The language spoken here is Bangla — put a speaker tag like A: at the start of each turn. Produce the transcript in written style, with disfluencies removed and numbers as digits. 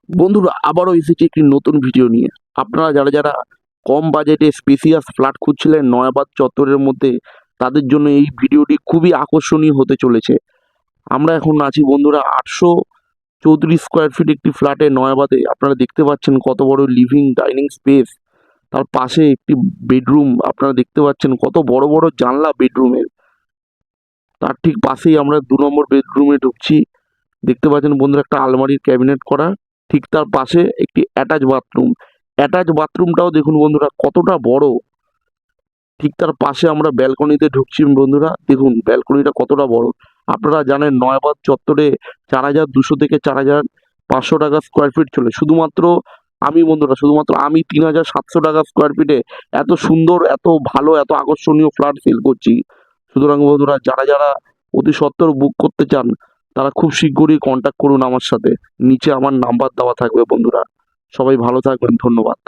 A: বন্ধুরা আবারও এসেছি একটি নতুন ভিডিও নিয়ে। আপনারা যারা যারা কম বাজেটে স্পেসিয়াস ফ্ল্যাট খুঁজছিলেন নয়াবাদ চত্বরের মধ্যে, তাদের জন্য এই ভিডিওটি খুবই আকর্ষণীয় হতে চলেছে। আমরা এখন আছি বন্ধুরা 834 স্কোয়ার ফিট একটি ফ্ল্যাটে নয়াবাদে। আপনারা দেখতে পাচ্ছেন কত বড় লিভিং ডাইনিং স্পেস, তার পাশে একটি বেডরুম আপনারা দেখতে পাচ্ছেন, কত বড় বড় জানলা বেডরুমের। তার ঠিক পাশেই আমরা 2 নম্বর বেডরুমে ঢুকছি। দেখতে পাচ্ছেন বন্ধুরা একটা আলমারির ক্যাবিনেট করা, ঠিক তার পাশে একটি অ্যাটাচ বাথরুম। অ্যাটাচ বাথরুমটাও দেখুন বন্ধুরা কতটা বড়। ঠিক তার পাশে আমরা ব্যালকনিতে ঢুকছি বন্ধুরা, দেখুন ব্যালকনিটা কতটা বড়। আপনারা জানেন নয়াবাদ চত্বরে 4,200 থেকে 4,500 টাকা স্কোয়ার ফিট চলে। শুধুমাত্র আমি 3,700 টাকা স্কোয়ার ফিটে এত সুন্দর, এত ভালো, এত আকর্ষণীয় ফ্ল্যাট সেল করছি। সুতরাং বন্ধুরা যারা যারা অতি সত্বর বুক করতে চান, তারা খুব শীঘ্রই কন্ট্যাক্ট করুন আমার সাথে। নিচে আমার নাম্বার দেওয়া থাকবে বন্ধুরা। সবাই ভালো থাকবেন, ধন্যবাদ।